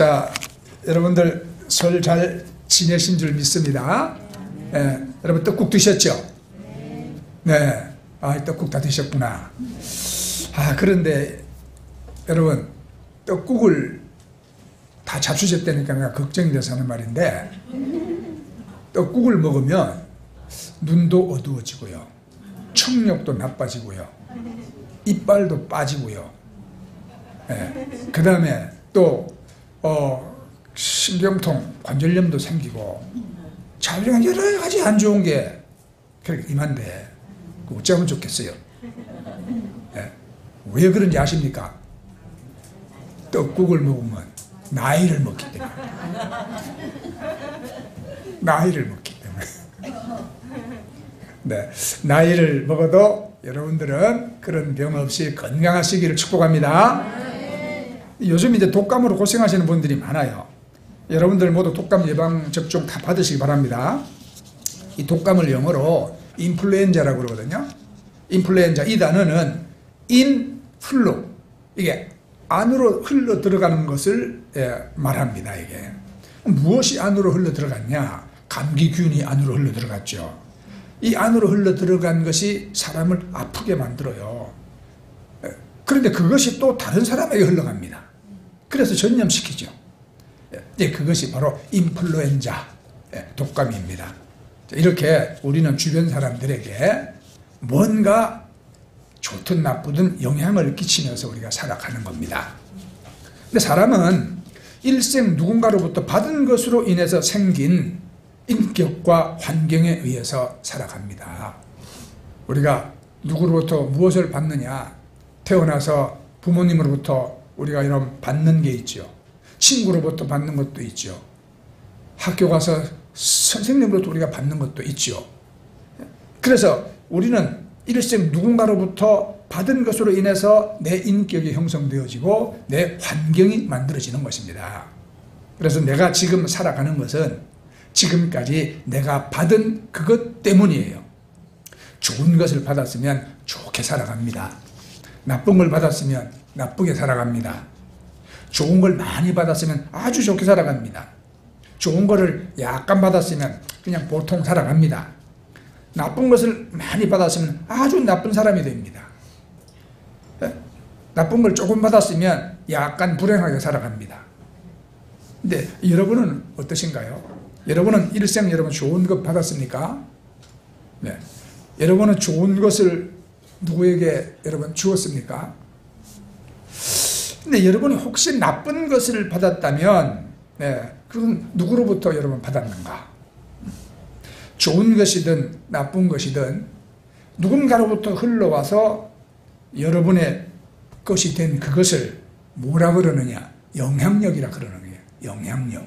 자, 여러분들 설 잘 지내신 줄 믿습니다. 예, 여러분 떡국 드셨죠? 네. 아, 떡국 다 드셨구나. 아, 그런데 여러분 떡국을 다 잡수셨다니까 내가 걱정이 돼서 하는 말인데, 떡국을 먹으면 눈도 어두워지고요, 청력도 나빠지고요, 이빨도 빠지고요, 예, 그 다음에 또 신경통, 관절염도 생기고 자외선 여러 가지 안 좋은 게 그렇게 임한데 어쩌면 좋겠어요? 예, 왜 그런지 아십니까? 떡국을 먹으면 나이를 먹기 때문에. 나이를 먹기 때문에. 네, 나이를 먹어도 여러분들은 그런 병 없이 건강하시기를 축복합니다. 요즘 이제 독감으로 고생하시는 분들이 많아요. 여러분들 모두 독감 예방 접종 다 받으시기 바랍니다. 이 독감을 영어로 인플루엔자라고 그러거든요. 인플루엔자, 이 단어는 인플루, 이게 안으로 흘러 들어가는 것을 말합니다. 이게 무엇이 안으로 흘러 들어갔냐? 감기균이 안으로 흘러 들어갔죠. 이 안으로 흘러 들어간 것이 사람을 아프게 만들어요. 그런데 그것이 또 다른 사람에게 흘러갑니다. 그래서 전염시키죠. 그것이 바로 인플루엔자, 독감입니다. 이렇게 우리는 주변 사람들에게 뭔가 좋든 나쁘든 영향을 끼치면서 우리가 살아가는 겁니다. 근데 사람은 일생 누군가로부터 받은 것으로 인해서 생긴 인격과 환경에 의해서 살아갑니다. 우리가 누구로부터 무엇을 받느냐? 태어나서 부모님으로부터 우리가 이런 받는 게 있죠. 친구로부터 받는 것도 있죠. 학교 가서 선생님으로부터 우리가 받는 것도 있죠. 그래서 우리는 일생 누군가로부터 받은 것으로 인해서 내 인격이 형성되어지고 내 환경이 만들어지는 것입니다. 그래서 내가 지금 살아가는 것은 지금까지 내가 받은 그것 때문이에요. 좋은 것을 받았으면 좋게 살아갑니다. 나쁜 걸 받았으면 나쁘게 살아갑니다. 좋은 걸 많이 받았으면 아주 좋게 살아갑니다. 좋은 거를 약간 받았으면 그냥 보통 살아갑니다. 나쁜 것을 많이 받았으면 아주 나쁜 사람이 됩니다. 나쁜 걸 조금 받았으면 약간 불행하게 살아갑니다. 근데 여러분은 어떠신가요? 여러분은 일생 여러분 좋은 것 받았습니까? 네. 여러분은 좋은 것을 누구에게 여러분 주었습니까? 근데 여러분이 혹시 나쁜 것을 받았다면, 네, 그건 누구로부터 여러분 받았는가? 좋은 것이든 나쁜 것이든 누군가로부터 흘러와서 여러분의 것이 된 그것을 뭐라 그러느냐? 영향력이라 그러는 거예요. 영향력.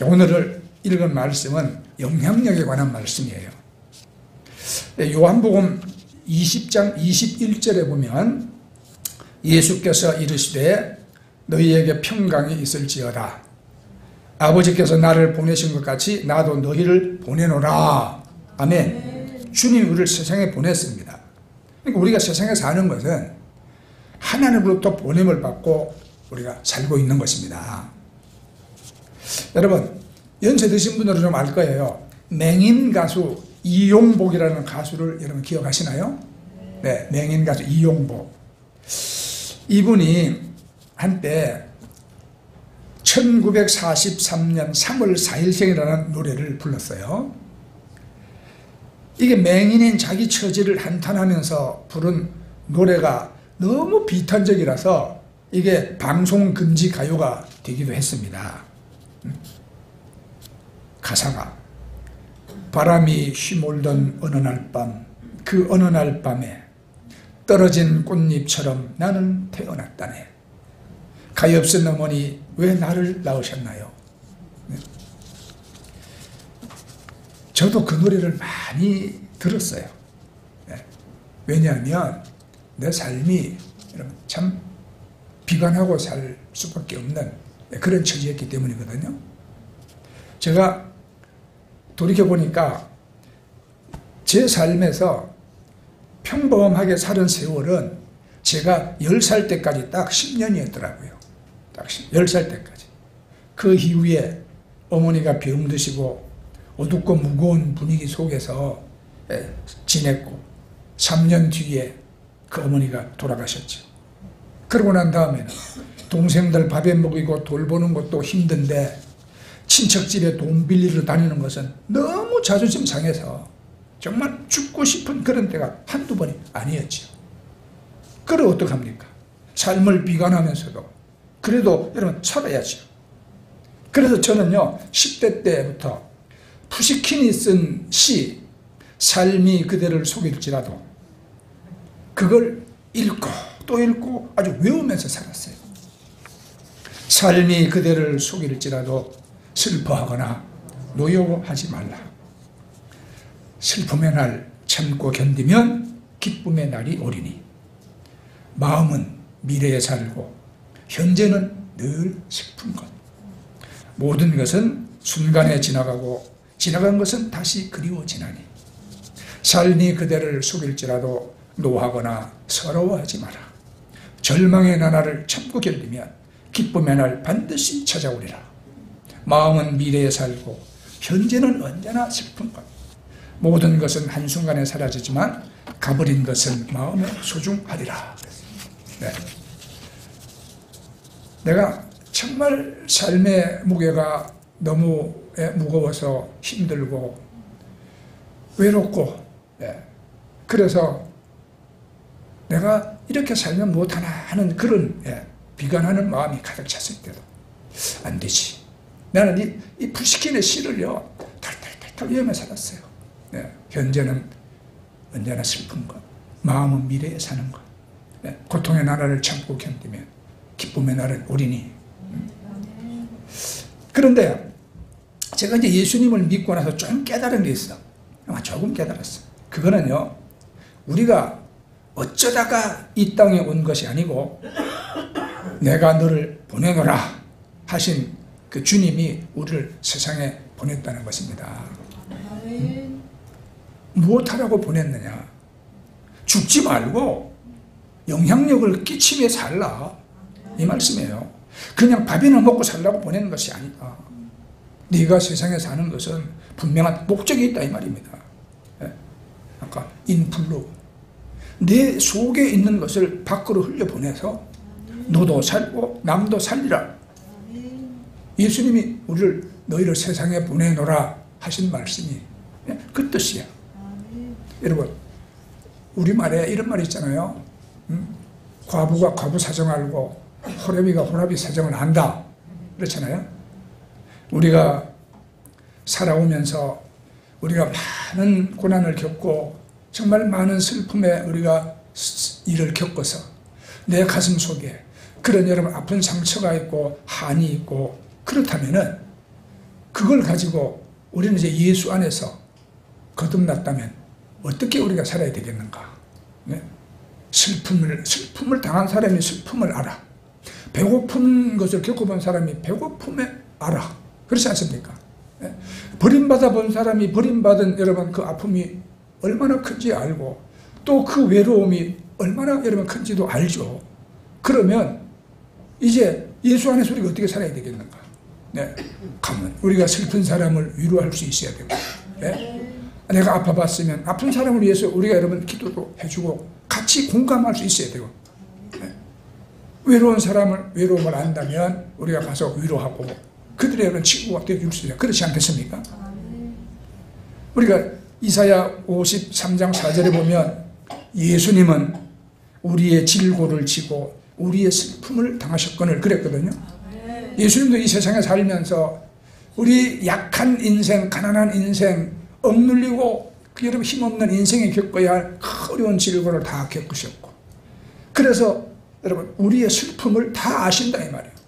오늘 읽은 말씀은 영향력에 관한 말씀이에요. 요한복음 20장 21절에 보면 예수께서 이르시되 너희에게 평강이 있을지어다. 아버지께서 나를 보내신 것 같이 나도 너희를 보내노라. 아멘. 주님이 우리를 세상에 보냈습니다. 그러니까 우리가 세상에 사는 것은 하나님으로부터 보냄을 받고 우리가 살고 있는 것입니다. 여러분, 연세 드신 분들은 좀 알 거예요. 맹인 가수 이용복이라는 가수를 여러분 기억하시나요? 네, 맹인 가수 이용복. 이분이 한때 1943년 3월 4일생이라는 노래를 불렀어요. 이게 맹인인 자기 처지를 한탄하면서 부른 노래가 너무 비탄적이라서 이게 방송 금지 가요가 되기도 했습니다. 가사가 바람이 휘몰던 어느 날 밤, 그 어느 날 밤에 떨어진 꽃잎처럼 나는 태어났다네. 가엾은 어머니 왜 나를 낳으셨나요? 저도 그 노래를 많이 들었어요. 왜냐하면 내 삶이 참 비관하고 살 수밖에 없는 그런 처지였기 때문이거든요. 제가 돌이켜보니까 제 삶에서 평범하게 살은 세월은 제가 10살 때까지 딱 10년이었더라고요. 딱 10살 때까지. 그 이후에 어머니가 병드시고 어둡고 무거운 분위기 속에서 지냈고 3년 뒤에 그 어머니가 돌아가셨죠. 그러고 난 다음에는 동생들 밥에 먹이고 돌보는 것도 힘든데 친척집에 돈 빌리러 다니는 것은 너무 자존심 상해서 정말 죽고 싶은 그런 때가 한두 번이 아니었죠. 그래 어떡합니까? 삶을 비관하면서도 그래도 여러분 살아야죠. 그래서 저는요 10대 때부터 푸시킨이 쓴 시 삶이 그대를 속일지라도 그걸 읽고 또 읽고 아주 외우면서 살았어요. 삶이 그대를 속일지라도 슬퍼하거나 노여워하지 말라. 슬픔의 날 참고 견디면 기쁨의 날이 오리니 마음은 미래에 살고 현재는 늘 슬픈 것. 모든 것은 순간에 지나가고 지나간 것은 다시 그리워지나니 삶이 그대를 속일지라도 노하거나 서러워하지 마라. 절망의 나날을 참고 견디면 기쁨의 날 반드시 찾아오리라. 마음은 미래에 살고 현재는 언제나 슬픈 것. 모든 것은 한순간에 사라지지만 가버린 것은 마음에 소중하리라. 네. 내가 정말 삶의 무게가 너무 무거워서 힘들고 외롭고 그래서 내가 이렇게 살면 못하나 하는 그런 비관하는 마음이 가득 찼을 때도 안 되지. 나는 이 푸시킨의 시를요 탈탈탈탈 외우며 살았어요. 현재는 언제나 슬픈 것, 마음은 미래에 사는 것, 고통의 나라를 참고 견디면 기쁨의 날은 오리니. 그런데 제가 이제 예수님을 믿고 나서 좀 깨달은 게 있어. 조금 깨달았어. 그거는요 우리가 어쩌다가 이 땅에 온 것이 아니고 내가 너를 보내노라 하신 그 주님이 우리를 세상에 보냈다는 것입니다. 무엇하라고 보냈느냐? 죽지 말고 영향력을 끼치며 살라, 이 말씀이에요. 그냥 밥이나 먹고 살라고 보내는 것이 아니다. 네가 세상에 사는 것은 분명한 목적이 있다, 이 말입니다. 아까 인플루, 내 속에 있는 것을 밖으로 흘려보내서 너도 살고 남도 살리라. 예수님이 우리를 너희를 세상에 보내노라 하신 말씀이 그 뜻이야. 여러분 우리말에 이런 말이 있잖아요. 과부가 과부 사정 알고 호랍이가 호랍이 사정을 안다, 그렇잖아요. 우리가 살아오면서 우리가 많은 고난을 겪고 정말 많은 슬픔에 우리가 일을 겪어서 내 가슴 속에 그런 여러분 아픈 상처가 있고 한이 있고 그렇다면은 그걸 가지고 우리는 이제 예수 안에서 거듭났다면 어떻게 우리가 살아야 되겠는가? 네? 슬픔을 당한 사람이 슬픔을 알아. 배고픈 것을 겪어본 사람이 배고픔에 알아. 그렇지 않습니까? 네? 버림받아 본 사람이 버림받은 여러분 그 아픔이 얼마나 큰지 알고 또 그 외로움이 얼마나 여러분 큰지도 알죠. 그러면 이제 예수 안에서 우리가 어떻게 살아야 되겠는가? 네. 가면 우리가 슬픈 사람을 위로할 수 있어야 되고, 네? 내가 아파봤으면 아픈 사람을 위해서 우리가 여러분 기도도 해주고 같이 공감할 수 있어야 되고, 네? 외로운 사람을 외로움을 안다면 우리가 가서 위로하고 그들의 여러분 친구가 되어줄 수 있어요. 그렇지 않겠습니까? 우리가 이사야 53장 4절에 보면 예수님은 우리의 질고를 지고 우리의 슬픔을 당하셨거늘 그랬거든요. 예수님도 이 세상에 살면서 우리 약한 인생, 가난한 인생, 억눌리고 여러분 힘없는 인생에 겪어야 할 어려운 질고를 다 겪으셨고, 그래서 여러분 우리의 슬픔을 다 아신다 이 말이에요.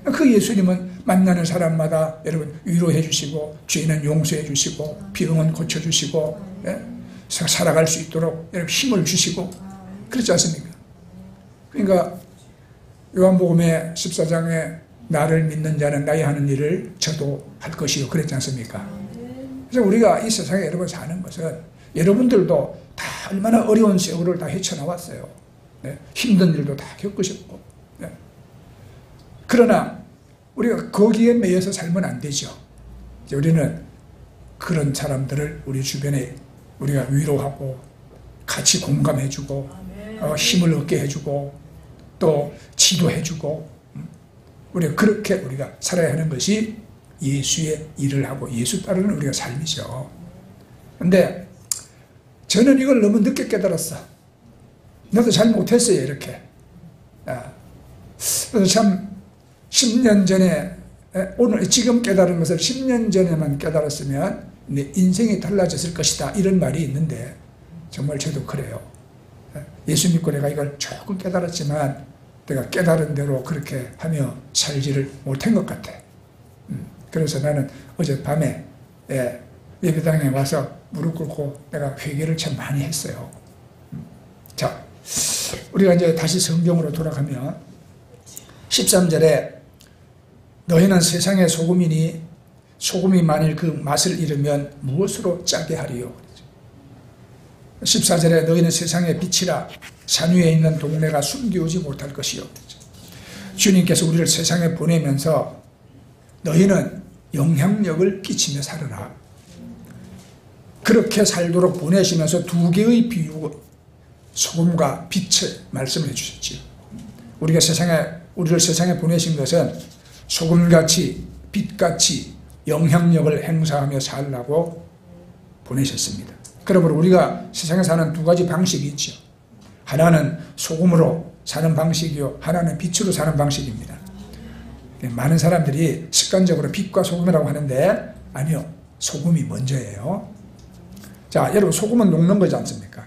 그 예수님은 만나는 사람마다 여러분 위로해 주시고 죄는 용서해 주시고 병은 고쳐 주시고, 살아갈 수 있도록 여러분 힘을 주시고 그렇지 않습니까? 그러니까 요한복음의 14장에 나를 믿는 자는 나의 하는 일을 저도 할 것이요 그랬지 않습니까? 그래서 우리가 이 세상에 여러분 사는 것은 여러분들도 다 얼마나 어려운 세월을 다 헤쳐나왔어요. 네? 힘든 일도 다 겪으셨고, 네? 그러나 우리가 거기에 매여서 살면 안 되죠. 우리는 그런 사람들을 우리 주변에 우리가 위로하고 같이 공감해주고 힘을 얻게 해주고 또 지도해주고 우리가 그렇게 우리가 살아야 하는 것이 예수의 일을 하고 예수 따르는 우리가 삶이죠. 근데 저는 이걸 너무 늦게 깨달았어. 나도 잘 못했어요, 이렇게. 그래서 참 10년 전에 오늘 지금 깨달은 것을 10년 전에만 깨달았으면 내 인생이 달라졌을 것이다, 이런 말이 있는데 정말 저도 그래요. 예수 믿고 내가 이걸 조금 깨달았지만 내가 깨달은 대로 그렇게 하며 살지를 못한 것 같아. 그래서 나는 어젯밤에 예배당에 와서 무릎 꿇고 내가 회개를 참 많이 했어요. 자, 우리가 이제 다시 성경으로 돌아가면 13절에 너희는 세상의 소금이니 소금이 만일 그 맛을 잃으면 무엇으로 짜게 하리요. 14절에 너희는 세상의 빛이라 산 위에 있는 동네가 숨기우지 못할 것이요. 주님께서 우리를 세상에 보내면서 너희는 영향력을 끼치며 살아라, 그렇게 살도록 보내시면서 두 개의 비유, 소금과 빛을 말씀을 해주셨지요. 우리를 세상에 보내신 것은 소금같이 빛같이 영향력을 행사하며 살라고 보내셨습니다. 그러므로 우리가 세상에 사는 두 가지 방식이 있죠. 하나는 소금으로 사는 방식이요, 하나는 빛으로 사는 방식입니다. 많은 사람들이 습관적으로 빛과 소금이라고 하는데 아니요, 소금이 먼저예요. 자, 여러분, 소금은 녹는 거지 않습니까?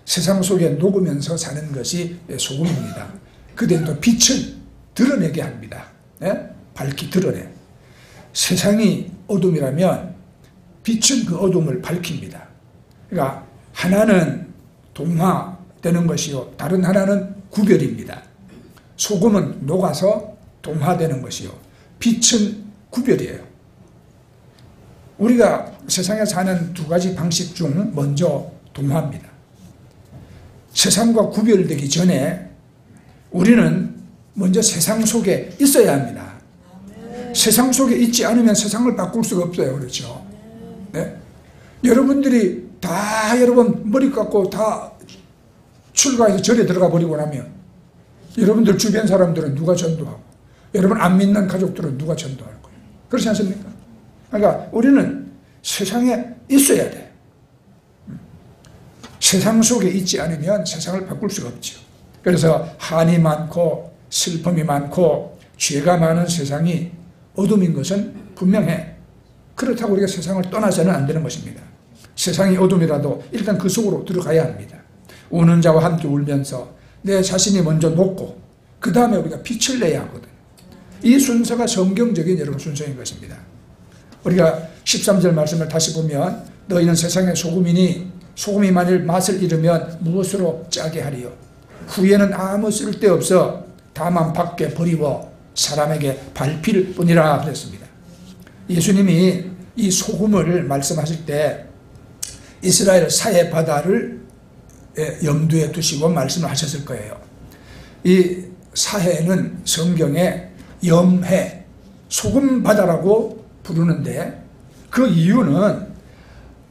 세상 속에 녹으면서 사는 것이 소금입니다. 그대로 또 빛을 드러내게 합니다. 밝히 드러내. 세상이 어둠이라면 빛은 그 어둠을 밝힙니다. 그러니까 하나는 동화되는 것이요, 다른 하나는 구별입니다. 소금은 녹아서 동화되는 것이요, 빛은 구별이에요. 우리가 세상에 사는 두 가지 방식 중 먼저 동화입니다. 세상과 구별되기 전에 우리는 먼저 세상 속에 있어야 합니다. 세상 속에 있지 않으면 세상을 바꿀 수가 없어요. 그렇죠? 네? 여러분들이 다 여러분 머리 깎고 다 출가해서 절에 들어가 버리고 나면 여러분들 주변 사람들은 누가 전도하고 여러분 안 믿는 가족들은 누가 전도할 거예요? 그렇지 않습니까? 그러니까 우리는 세상에 있어야 돼. 세상 속에 있지 않으면 세상을 바꿀 수가 없죠. 그래서 한이 많고 슬픔이 많고 죄가 많은 세상이 어둠인 것은 분명해. 그렇다고 우리가 세상을 떠나서는 안 되는 것입니다. 세상이 어둠이라도 일단 그 속으로 들어가야 합니다. 우는 자와 함께 울면서 내 자신이 먼저 녹고 그 다음에 우리가 빛을 내야 하거든. 이 순서가 성경적인 여러분 순서인 것입니다. 우리가 13절 말씀을 다시 보면 너희는 세상의 소금이니 소금이 만일 맛을 잃으면 무엇으로 짜게 하리요. 후에는 아무 쓸데없어 다만 밖에 버리워 사람에게 밟힐 뿐이라 그랬습니다. 예수님이 이 소금을 말씀하실 때 이스라엘 사해 바다를 염두에 두시고 말씀을 하셨을 거예요. 이 사해는 성경에 염해, 소금 바다라고 부르는데 그 이유는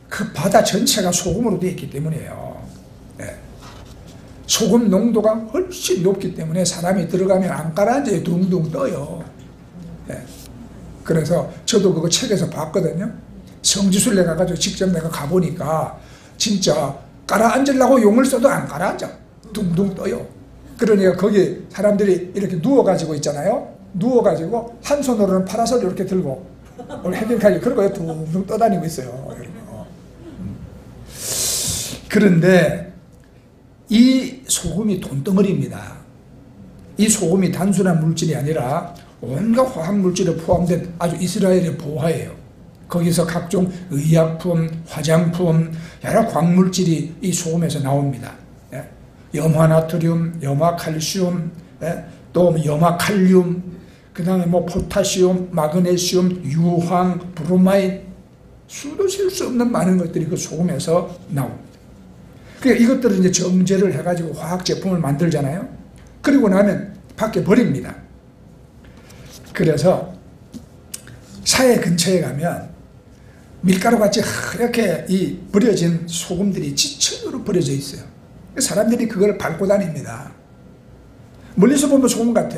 그 바다 전체가 소금으로 되어 있기 때문이에요. 네. 소금 농도가 훨씬 높기 때문에 사람이 들어가면 안 가라앉아요. 둥둥 떠요. 네. 그래서 저도 그거 책에서 봤거든요. 성지순례 가가지고 직접 내가 가보니까 진짜 가라앉으려고 용을 써도 안 가라앉아. 둥둥 떠요. 그러니까 거기 사람들이 이렇게 누워가지고 있잖아요. 누워가지고 한 손으로는 파라솔 이렇게 들고 헤딩카지 그러고 둥둥 떠다니고 있어요. 그런데 이 소금이 돈덩어리입니다. 이 소금이 단순한 물질이 아니라 온갖 화학물질에 포함된 아주 이스라엘의 보화예요. 거기서 각종 의약품, 화장품, 여러 광물질이 이 소금에서 나옵니다. 염화나트륨, 염화칼슘, 또 염화칼륨, 그 다음에 뭐 포타시움, 마그네슘, 유황, 브로마인, 수도 셀 수 없는 많은 것들이 그 소금에서 나옵니다. 그러니까 이것들을 이제 정제를 해가지고 화학 제품을 만들잖아요. 그리고 나면 밖에 버립니다. 그래서 사회 근처에 가면 밀가루같이 하얗게 이 버려진 소금들이 지천으로 버려져 있어요. 사람들이 그걸 밟고 다닙니다. 멀리서 보면 소금 같아.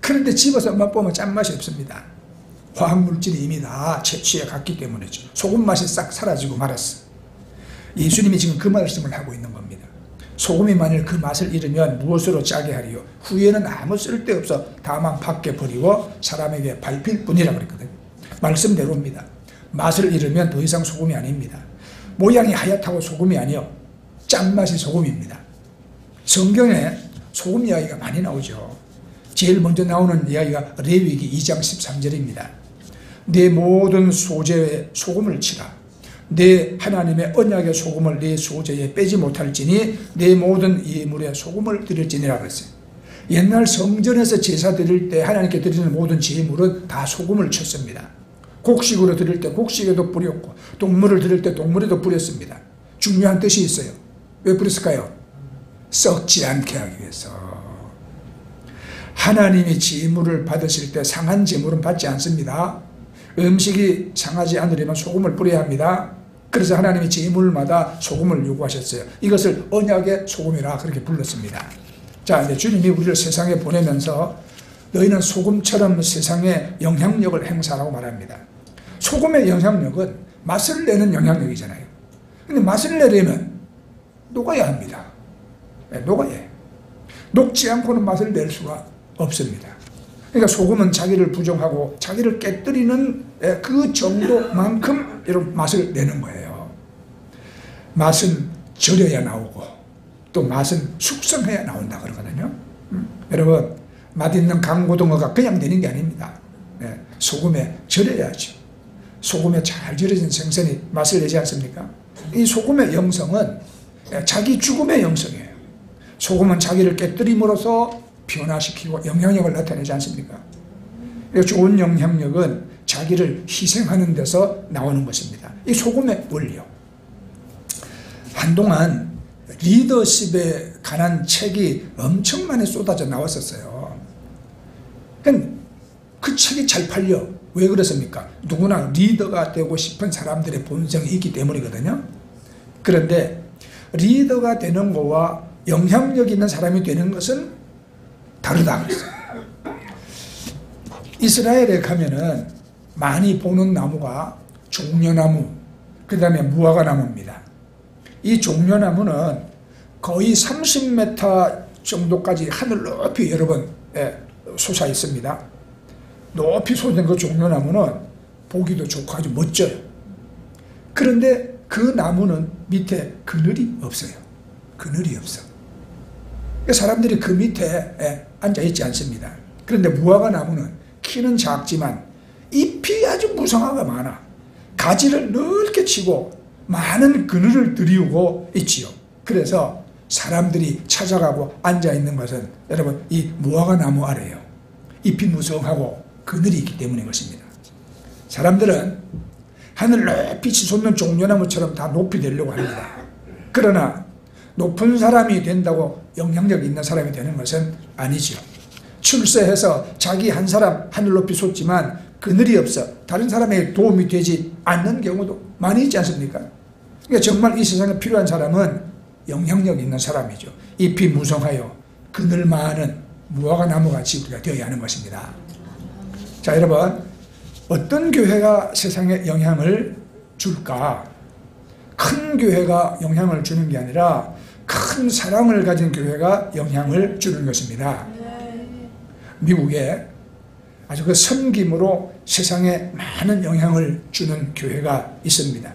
그런데 집어서 맛보면 짠맛이 없습니다. 화학물질이 이미 다 채취해 갔기 때문이죠. 소금 맛이 싹 사라지고 말았어. 예수님이 지금 그 말씀을 하고 있는 겁니다. 소금이 만일 그 맛을 잃으면 무엇으로 짜게 하리요? 후에는 아무 쓸데없어 다만 밖에 버리고 사람에게 밟힐 뿐이라 그랬거든요. 말씀대로입니다. 맛을 잃으면 더 이상 소금이 아닙니다. 모양이 하얗다고 소금이 아니요, 짠맛이 소금입니다. 성경에 소금 이야기가 많이 나오죠. 제일 먼저 나오는 이야기가 레위기 2장 13절입니다. 내 모든 소재에 소금을 치라. 내 하나님의 언약의 소금을 내 소재에 빼지 못할지니 내 모든 예물에 소금을 드릴지니라 그랬어요. 옛날 성전에서 제사 드릴 때 하나님께 드리는 모든 제물은 다 소금을 쳤습니다. 곡식으로 드릴 때 곡식에도 뿌렸고 동물을 드릴 때 동물에도 뿌렸습니다. 중요한 뜻이 있어요. 왜 뿌렸을까요? 썩지 않게 하기 위해서. 하나님이 제물을 받으실 때 상한 제물은 받지 않습니다. 음식이 상하지 않으려면 소금을 뿌려야 합니다. 그래서 하나님이 제물마다 소금을 요구하셨어요. 이것을 언약의 소금이라 그렇게 불렀습니다. 자, 이제 주님이 우리를 세상에 보내면서 너희는 소금처럼 세상에 영향력을 행사하라고 말합니다. 소금의 영향력은 맛을 내는 영향력이잖아요. 근데 맛을 내려면 녹아야 합니다. 녹아야 해요. 녹지 않고는 맛을 낼 수가 없습니다. 그러니까 소금은 자기를 부정하고 자기를 깨뜨리는 그 정도만큼 이런 맛을 내는 거예요. 맛은 절여야 나오고 또 맛은 숙성해야 나온다 그러거든요. 여러분, 맛있는 강고등어가 그냥 되는 게 아닙니다. 소금에 절여야죠. 소금에 잘 절여진 생선이 맛을 내지 않습니까? 이 소금의 영성은 자기 죽음의 영성이에요. 소금은 자기를 깨뜨림으로써 변화시키고 영향력을 나타내지 않습니까? 좋은 영향력은 자기를 희생하는 데서 나오는 것입니다. 이 소금의 원리요. 한동안 리더십에 관한 책이 엄청 많이 쏟아져 나왔었어요. 그 책이 잘 팔려. 왜 그렇습니까? 누구나 리더가 되고 싶은 사람들의 본성이 있기 때문이거든요. 그런데 리더가 되는 거와 영향력 있는 사람이 되는 것은 다르다 그랬어요. 이스라엘에 가면은 많이 보는 나무가 종려나무, 그 다음에 무화과나무입니다. 이 종려나무는 거의 30m 정도까지 하늘 높이 여러 번 솟아 있습니다. 높이 솟은 그 종려나무는 보기도 좋고 아주 멋져요. 그런데 그 나무는 밑에 그늘이 없어요. 그늘이 없어. 사람들이 그 밑에 앉아있지 않습니다. 그런데 무화과 나무는 키는 작지만 잎이 아주 무성화가 많아. 가지를 넓게 치고 많은 그늘을 들이우고 있지요. 그래서 사람들이 찾아가고 앉아있는 것은 여러분 이 무화과 나무 아래예요. 잎이 무성하고 그늘이 있기 때문인 것입니다. 사람들은 하늘 높이 치솟는 종려나무처럼 다 높이 되려고 합니다. 그러나 높은 사람이 된다고 영향력 있는 사람이 되는 것은 아니죠. 출세해서 자기 한 사람 하늘 높이 솟지만 그늘이 없어 다른 사람에게 도움이 되지 않는 경우도 많이 있지 않습니까? 그러니까 정말 이 세상에 필요한 사람은 영향력 있는 사람이죠. 잎이 무성하여 그늘 많은 무화과 나무같이 우리가 되어야 하는 것입니다. 자, 여러분, 어떤 교회가 세상에 영향을 줄까? 큰 교회가 영향을 주는 게 아니라 큰 사랑을 가진 교회가 영향을 주는 것입니다. 미국에 아주 그 섬김으로 세상에 많은 영향을 주는 교회가 있습니다.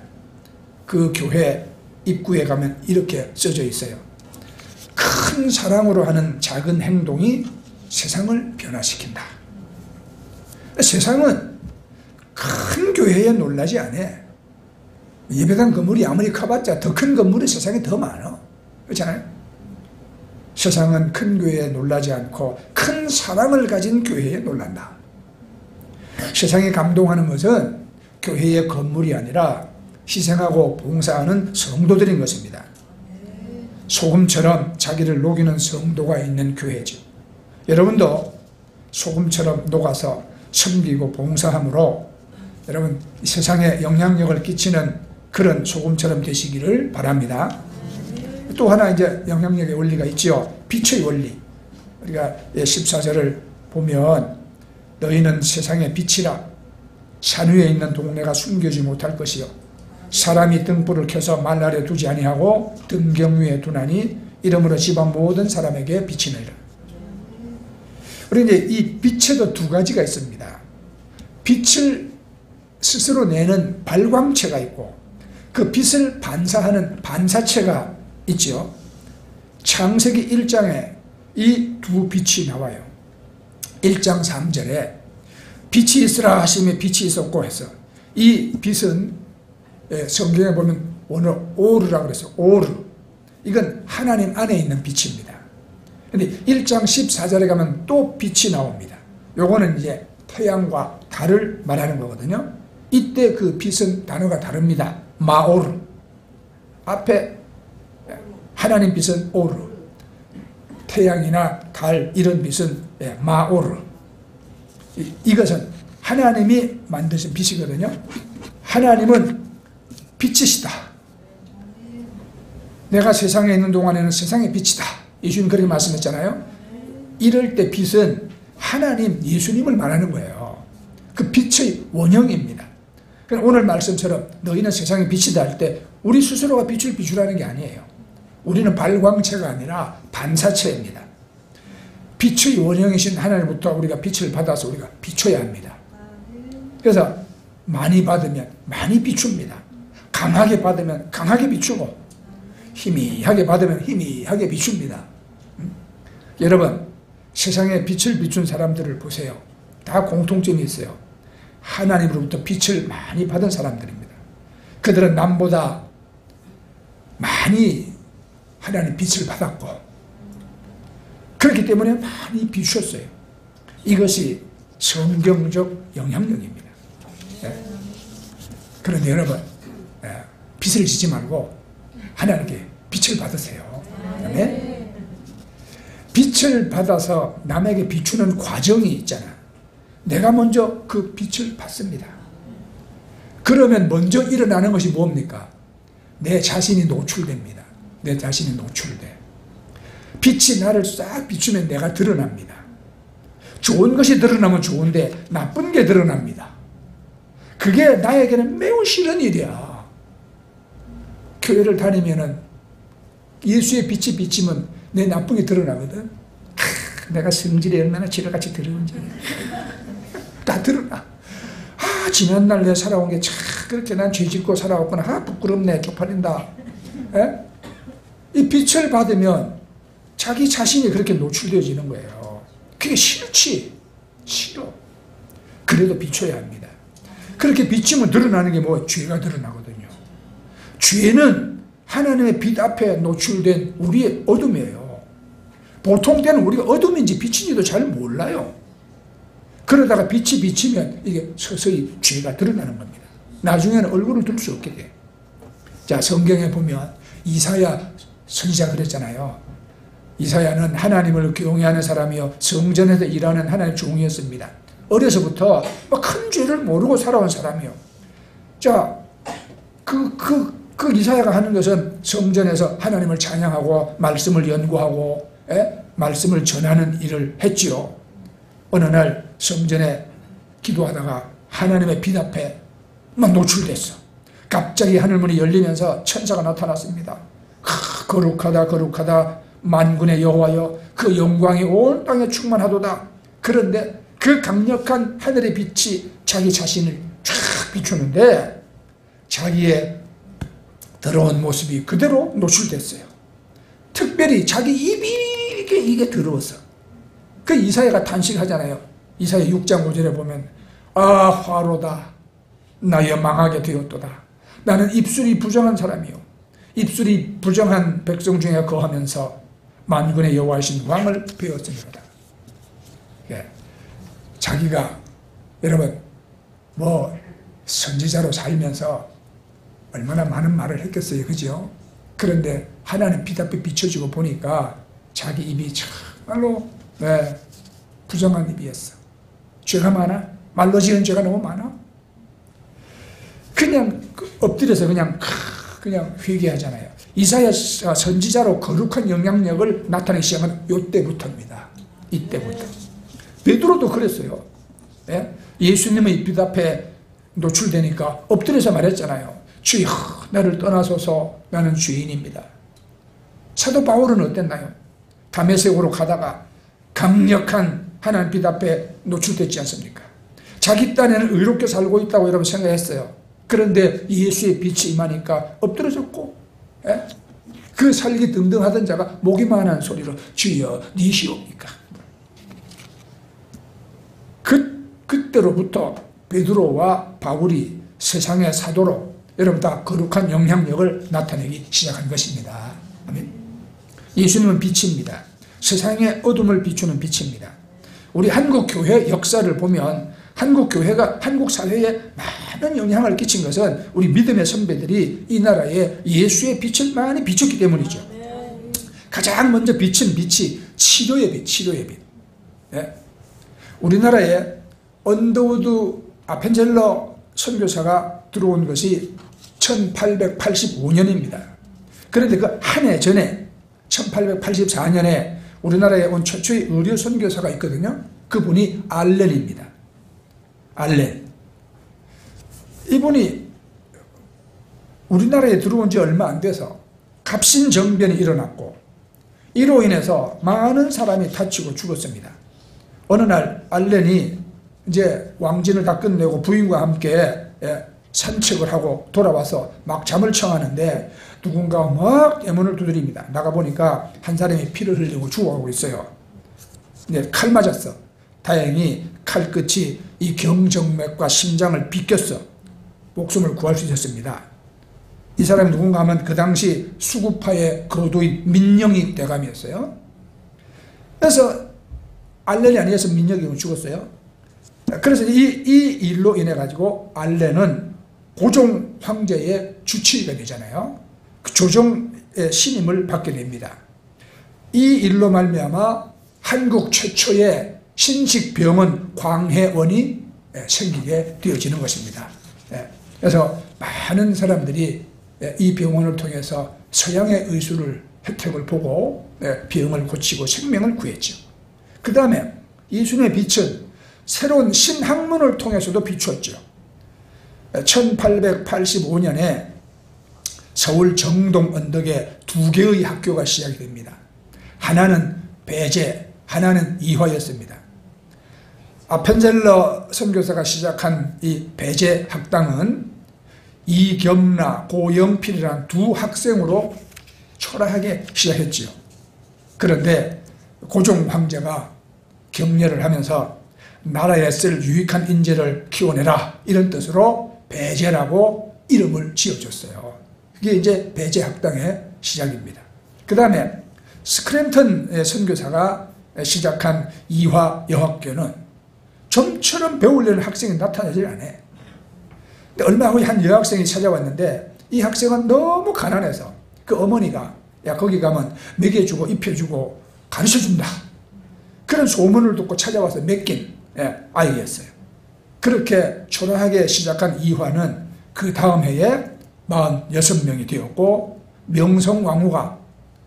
그 교회 입구에 가면 이렇게 써져 있어요. 큰 사랑으로 하는 작은 행동이 세상을 변화시킨다. 세상은 큰 교회에 놀라지 않아. 예배당 건물이 아무리 커봤자 더 큰 건물이 세상에 더 많아. 그렇잖아요? 세상은 큰 교회에 놀라지 않고 큰 사랑을 가진 교회에 놀란다. 세상에 감동하는 것은 교회의 건물이 아니라 희생하고 봉사하는 성도들인 것입니다. 소금처럼 자기를 녹이는 성도가 있는 교회죠. 여러분도 소금처럼 녹아서 섬기고 봉사함으로 여러분 세상에 영향력을 끼치는 그런 소금처럼 되시기를 바랍니다. 또 하나 이제 영향력의 원리가 있죠. 빛의 원리. 우리가 14절을 보면 너희는 세상의 빛이라 산 위에 있는 동네가 숨겨지 못할 것이요 사람이 등불을 켜서 말 아래 두지 아니하고 등경 위에 두나니 이러므로 집안 모든 사람에게 빛이 나리라. 우리 이제 이 빛에도 두 가지가 있습니다. 빛을 스스로 내는 발광체가 있고 그 빛을 반사하는 반사체가 있죠. 창세기 1장에 이 두 빛이 나와요. 1장 3절에 빛이 있으라 하시며 빛이 있었고 해서 이 빛은 성경에 보면 오늘 오르라고 그랬어요. 오르. 이건 하나님 안에 있는 빛입니다. 근데 1장 14절에 가면 또 빛이 나옵니다. 요거는 이제 태양과 달을 말하는 거거든요. 이때 그 빛은 단어가 다릅니다. 마오르. 앞에 하나님 빛은 오르. 태양이나 달 이런 빛은 마오르. 이것은 하나님이 만드신 빛이거든요. 하나님은 빛이시다. 내가 세상에 있는 동안에는 세상의 빛이다. 예수님 그렇게 말씀했잖아요. 이럴 때 빛은 하나님 예수님을 말하는 거예요. 그 빛의 원형입니다. 오늘 말씀처럼 너희는 세상의 빛이다 할 때 우리 스스로가 빛을 비추라는 게 아니에요. 우리는 발광체가 아니라 반사체입니다. 빛의 원형이신 하나님부터 우리가 빛을 받아서 우리가 비춰야 합니다. 그래서 많이 받으면 많이 비춥니다. 강하게 받으면 강하게 비추고 희미하게 받으면 희미하게 비춥니다. 여러분 세상에 빛을 비춘 사람들을 보세요. 다 공통점이 있어요. 하나님으로부터 빛을 많이 받은 사람들입니다. 그들은 남보다 많이 하나님 빛을 받았고 그렇기 때문에 많이 비추었어요. 이것이 성경적 영향력입니다. 그런데 여러분 빛을 지지 말고 하나님께 빛을 받으세요. 네? 빛을 받아서 남에게 비추는 과정이 있잖아. 내가 먼저 그 빛을 받습니다. 그러면 먼저 일어나는 것이 뭡니까? 내 자신이 노출됩니다. 내 자신이 노출돼. 빛이 나를 싹 비추면 내가 드러납니다. 좋은 것이 드러나면 좋은데 나쁜 게 드러납니다. 그게 나에게는 매우 싫은 일이야. 교회를 다니면은 예수의 빛이 비치면 내 나쁜 게 드러나거든. 내가 성질이 얼마나 지뢰같이 더러운지 다 드러나. 지난날 내 살아온 게 참 그렇게 난 죄짓고 살아왔구나. 부끄럽네. 쪽팔린다. 에? 이 빛을 받으면 자기 자신이 그렇게 노출되어지는 거예요. 그게 싫지. 싫어. 그래도 비춰야 합니다. 그렇게 비추면 드러나는 게 뭐 죄가 드러나거든요. 죄는 하나님의 빛 앞에 노출된 우리의 어둠이에요. 보통 때는 우리가 어둠인지 빛인지도 잘 몰라요. 그러다가 빛이 비치면 이게 서서히 죄가 드러나는 겁니다. 나중에는 얼굴을 들 수 없게 돼. 자, 성경에 보면 이사야 선지자 그랬잖아요. 이사야는 하나님을 경외하는 사람이요 성전에서 일하는 하나님의 종이었습니다. 어려서부터 큰 죄를 모르고 살아온 사람이요. 자, 그 이사야가 하는 것은 성전에서 하나님을 찬양하고 말씀을 연구하고 말씀을 전하는 일을 했지요. 어느 날 성전에 기도하다가 하나님의 빛 앞에 막 노출됐어. 갑자기 하늘문이 열리면서 천사가 나타났습니다. 거룩하다 거룩하다 만군의 여호와여 그 영광이 온 땅에 충만하도다. 그런데 그 강력한 하늘의 빛이 자기 자신을 쫙 비추는데 자기의 더러운 모습이 그대로 노출됐어요. 특별히 자기 입이 이게 더러웠어. 그 이사야가 탄식하잖아요. 이사야 6장 5절에 보면 화로다 나여 망하게 되었도다. 나는 입술이 부정한 사람이요 입술이 부정한 백성 중에 거하면서 만군의 여호와이신 왕을 배웠습니다. 자기가 여러분 뭐 선지자로 살면서 얼마나 많은 말을 했겠어요. 그죠? 그런데 하나님 빛 앞에 비춰지고 보니까 자기 입이 정말로 부정한 입이었어. 죄가 많아? 말로 지은 죄가 너무 많아. 그냥 엎드려서 그냥 회개하잖아요. 이사야 선지자로 거룩한 영향력을 나타내기 시작한 이때부터입니다. 이때부터. 베드로도 그랬어요. 예? 예수님의 빛 앞에 노출되니까 엎드려서 말했잖아요. 주여, 나를 떠나소서, 나는 죄인입니다. 사도 바울은 어땠나요? 다메섹으로 가다가 강력한 하나님 빛 앞에 노출됐지 않습니까? 자기 딴에는 의롭게 살고 있다고 여러분 생각했어요. 그런데 예수의 빛이 임하니까 엎드려졌고, 예? 그 살기 등등하던 자가 목이만한 소리로 주여 니시옵니까? 그때로부터 베드로와 바울이 세상의 사도로 여러분 다 거룩한 영향력을 나타내기 시작한 것입니다. 아멘. 예수님은 빛입니다. 세상의 어둠을 비추는 빛입니다. 우리 한국 교회 역사를 보면 한국 교회가 한국 사회에 많은 영향을 끼친 것은 우리 믿음의 선배들이 이 나라에 예수의 빛을 많이 비췄기 때문이죠. 가장 먼저 비친 빛이 치료의 빛, 치료의 빛. 네? 우리나라에 언더우드 아펜젤러 선교사가 들어온 것이 1885년입니다. 그런데 그 한 해 전에 1884년에 우리나라에 온 최초의 의료 선교사가 있거든요. 그분이 알렌입니다. 알렌. 이분이 우리나라에 들어온 지 얼마 안 돼서 갑신정변이 일어났고 이로 인해서 많은 사람이 다치고 죽었습니다. 어느 날 알렌이 이제 왕진을 다 끝내고 부인과 함께 산책을 하고 돌아와서 막 잠을 청하는데 누군가 막 대문을 두드립니다. 나가보니까 한 사람이 피를 흘리고 죽어가고 있어요. 이제 칼 맞았어. 다행히 칼끝이 이 경정맥과 심장을 비꼈어. 목숨을 구할 수 있었습니다. 이 사람이 누군가 하면 그 당시 수구파의 거도인 민영익 대감이었어요. 그래서 알렌이 아니어서 민영익은 죽었어요. 그래서 이 일로 인해 가지고 알렌은 고종 황제의 주치의가 되잖아요. 그 조정의 신임을 받게 됩니다. 이 일로 말미암아 한국 최초의 신식병원 광해원이 생기게 되어지는 것입니다. 그래서 많은 사람들이 이 병원을 통해서 서양의 의술을 혜택을 보고 병을 고치고 생명을 구했죠. 그 다음에 예수님의 빛은 새로운 신학문을 통해서도 비추었죠. 1885년에 서울 정동 언덕에 두 개의 학교가 시작이 됩니다. 하나는 배제, 하나는 이화였습니다. 아펜젤러 선교사가 시작한 이 배제 학당은 이겸나, 고영필이라는 두 학생으로 초라하게 시작했지요. 그런데 고종 황제가 격려를 하면서 나라에 쓸 유익한 인재를 키워내라 이런 뜻으로 배제라고 이름을 지어줬어요. 그게 이제 배제학당의 시작입니다. 그 다음에 스크램턴의 선교사가 시작한 이화 여학교는 좀처럼 배우려는 학생이 나타나질 않아요. 근데 얼마 후에 한 여학생이 찾아왔는데 이 학생은 너무 가난해서 그 어머니가 야 거기 가면 먹여주고 입혀주고 가르쳐준다 그런 소문을 듣고 찾아와서 맡긴 아이였어요. 그렇게 초라하게 시작한 이화는 그 다음 해에 46명이 되었고 명성왕후가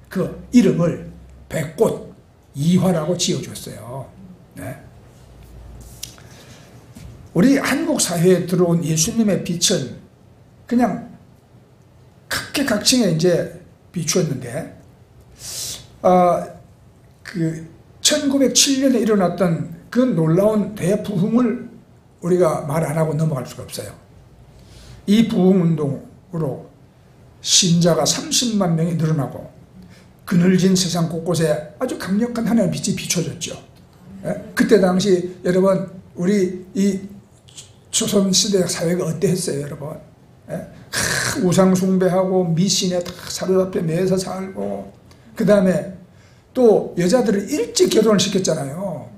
그 이름을 백꽃 이화라고 지어줬어요. 네. 우리 한국 사회에 들어온 예수님의 빛은 그냥 각계각층에 이제 비추었는데, 그 1907년에 일어났던 그 놀라운 대부흥을 우리가 말 안 하고 넘어갈 수가 없어요. 이 부흥운동으로 신자가 30만 명이 늘어나고 그늘진 세상 곳곳에 아주 강력한 하나님의 빛이 비춰졌죠. 그때 당시 여러분 우리 이 조선시대 사회가 어땠어요 여러분? 우상 숭배하고 미신에 다 사로잡혀 매서 살고, 그 다음에 또 여자들을 일찍 결혼을 시켰잖아요.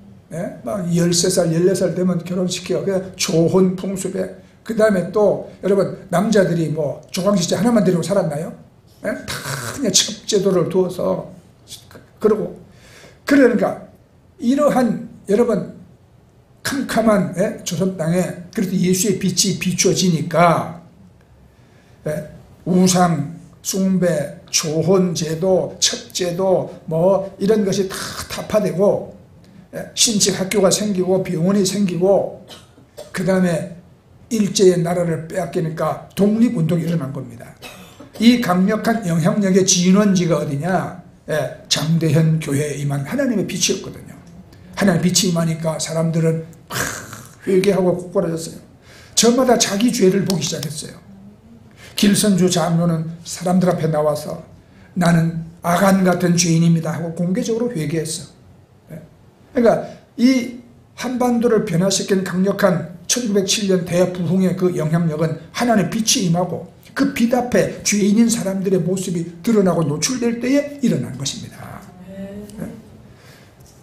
막 13살 14살 되면 결혼시켜. 조혼 풍습에, 그 다음에 또 여러분 남자들이 뭐 조강시제 하나만 데리고 살았나요? 다 그냥 첩제도를 두어서 그러고, 그러니까 이러한 여러분 캄캄한 조선 땅에 그래도 예수의 빛이 비추어지니까 우상, 숭배, 조혼제도, 첩제도 뭐 이런 것이 다 타파되고 신식 학교가 생기고 병원이 생기고 그 다음에 일제의 나라를 빼앗기니까 독립운동이 일어난 겁니다. 이 강력한 영향력의 진원지가 어디냐? 장대현 교회에 임한 하나님의 빛이었거든요. 하나님의 빛이 임하니까 사람들은 회개하고 곧바라졌어요. 저마다 자기 죄를 보기 시작했어요. 길선주 장로는 사람들 앞에 나와서 나는 아간 같은 죄인입니다 하고 공개적으로 회개했어. 그러니까 이 한반도를 변화시킨 강력한 1907년 대부흥의 그 영향력은 하나님의 빛이 임하고 그 빛 앞에 죄인인 사람들의 모습이 드러나고 노출될 때에 일어난 것입니다.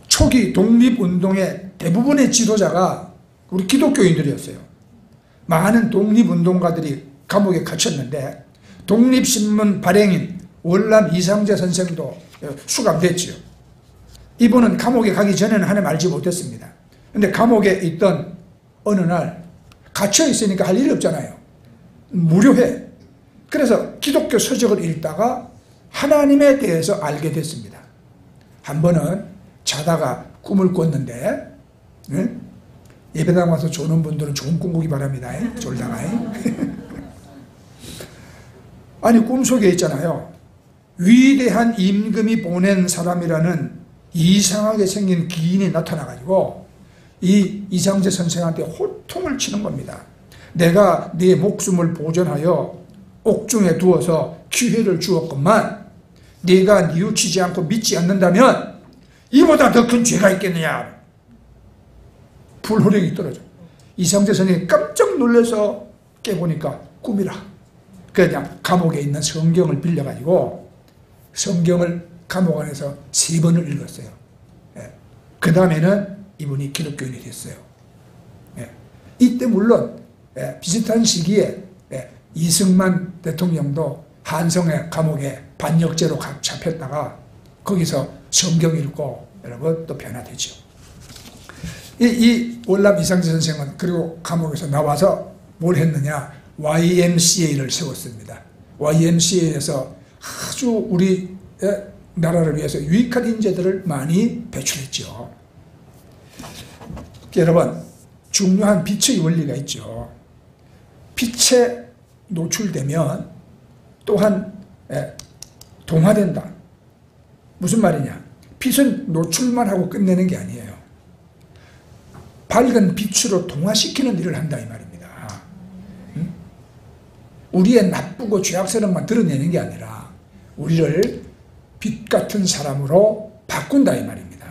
초기 독립운동의 대부분의 지도자가 우리 기독교인들이었어요. 많은 독립운동가들이 감옥에 갇혔는데 독립신문 발행인 월남 이상재 선생도 수감됐지요. 이분은 감옥에 가기 전에는 하나님 알지 못했습니다. 근데 감옥에 있던 어느 날 갇혀 있으니까 할 일이 없잖아요. 무료해. 그래서 기독교 서적을 읽다가 하나님에 대해서 알게 됐습니다. 한 번은 자다가 꿈을 꿨는데 예배당 와서 조는 분들은 좋은 꿈 꾸기 바랍니다. 졸다가 아니 꿈속에 있잖아요. 위대한 임금이 보낸 사람이라는 이상하게 생긴 기인이 나타나가지고 이 이상재 선생한테 호통을 치는 겁니다. 내가 네 목숨을 보존하여 옥중에 두어서 기회를 주었건만 네가 뉘우치지 않고 믿지 않는다면 이보다 더 큰 죄가 있겠느냐. 불호령이 떨어져. 이상재 선생이 깜짝 놀라서 깨보니까 꿈이라. 그냥 감옥에 있는 성경을 빌려가지고 성경을 감옥 안에서 3번을 읽었어요. 그 다음에는 이분이 기독교인이 됐어요. 이때 물론 비슷한 시기에 이승만 대통령도 한성의 감옥에 반역죄로 잡혔다가 거기서 성경 읽고 여러분 또 변화되죠. 이 월남 이상재 선생은 그리고 감옥에서 나와서 뭘 했느냐? YMCA를 세웠습니다. YMCA에서 아주 우리 나라를 위해서 유익한 인재들을 많이 배출했죠. 여러분, 중요한 빛의 원리가 있죠. 빛에 노출되면 또한 동화된다. 무슨 말이냐? 빛은 노출만 하고 끝내는 게 아니에요. 밝은 빛으로 동화시키는 일을 한다 이 말입니다. 우리의 나쁘고 죄악스러운 것만 드러내는 게 아니라 우리를 빛 같은 사람으로 바꾼다 이 말입니다.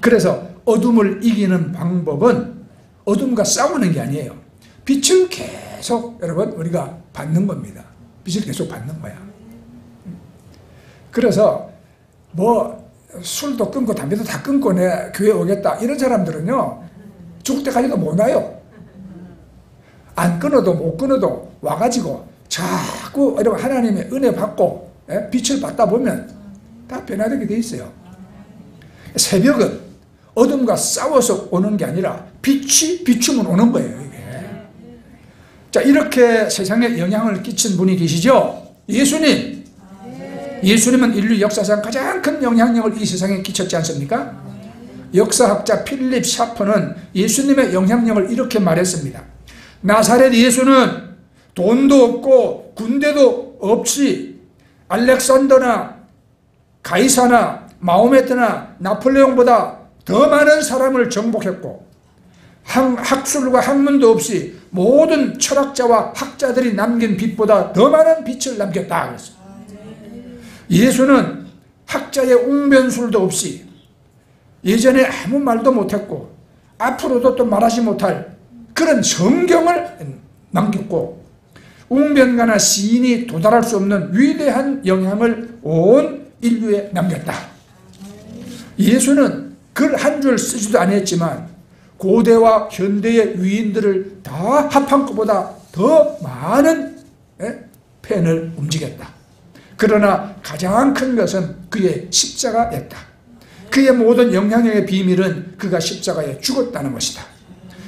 그래서 어둠을 이기는 방법은 어둠과 싸우는 게 아니에요. 빛을 계속 여러분 우리가 받는 겁니다. 빛을 계속 받는 거야. 그래서 뭐 술도 끊고 담배도 다 끊고 내 교회 오겠다 이런 사람들은요 죽을 때까지도 못 와요. 안 끊어도 못 끊어도 와가지고 자꾸 여러분 하나님의 은혜 받고 빛을 받다 보면 다 변화되게 돼 있어요. 새벽은 어둠과 싸워서 오는 게 아니라 빛이 비추면 오는 거예요. 이게. 자, 이렇게 세상에 영향을 끼친 분이 계시죠? 예수님. 예수님은 인류 역사상 가장 큰 영향력을 이 세상에 끼쳤지 않습니까? 역사학자 필립 샤퍼는 예수님의 영향력을 이렇게 말했습니다. 나사렛 예수는 돈도 없고 군대도 없이 알렉산더나 가이사나 마호메트나 나폴레옹보다 더 많은 사람을 정복했고 학술과 학문도 없이 모든 철학자와 학자들이 남긴 빛보다 더 많은 빛을 남겼다 그랬어요. 예수는 학자의 웅변술도 없이 예전에 아무 말도 못했고 앞으로도 또 말하지 못할 그런 성경을 남겼고 웅변가나 시인이 도달할 수 없는 위대한 영향을 온 인류에 남겼다. 예수는 글 한 줄 쓰지도 않았지만 고대와 현대의 위인들을 다 합한 것보다 더 많은 펜을 움직였다. 그러나 가장 큰 것은 그의 십자가였다. 그의 모든 영향력의 비밀은 그가 십자가에 죽었다는 것이다.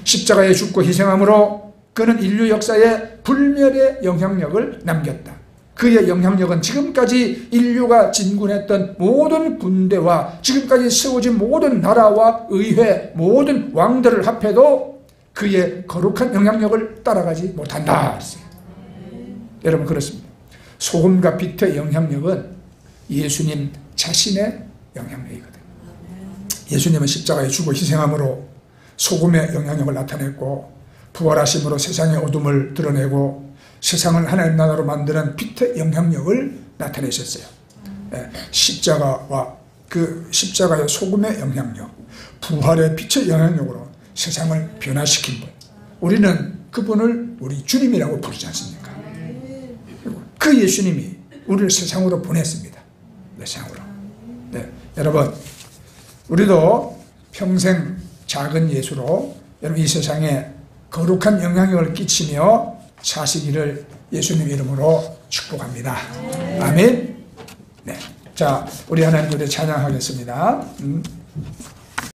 십자가에 죽고 희생함으로 그는 인류 역사에 불멸의 영향력을 남겼다. 그의 영향력은 지금까지 인류가 진군했던 모든 군대와 지금까지 세워진 모든 나라와 의회, 모든 왕들을 합해도 그의 거룩한 영향력을 따라가지 못한다. 여러분, 그렇습니다. 소금과 빛의 영향력은 예수님 자신의 영향력이거든요. 예수님은 십자가에 죽어 희생함으로 소금의 영향력을 나타냈고, 부활하심으로 세상의 어둠을 드러내고 세상을 하나님 나라로 만드는 빛의 영향력을 나타내셨어요. 십자가와 그 십자가의 소금의 영향력, 부활의 빛의 영향력으로 세상을 변화시킨 분, 우리는 그분을 우리 주님이라고 부르지 않습니까? 그 예수님이 우리를 세상으로 보냈습니다. 세상으로. 여러분, 우리도 평생 작은 예수로 여러분 이 세상에 거룩한 영향력을 끼치며 사시기를 예수님 이름으로 축복합니다. 아멘. 자, 우리 하나님 노래 찬양하겠습니다.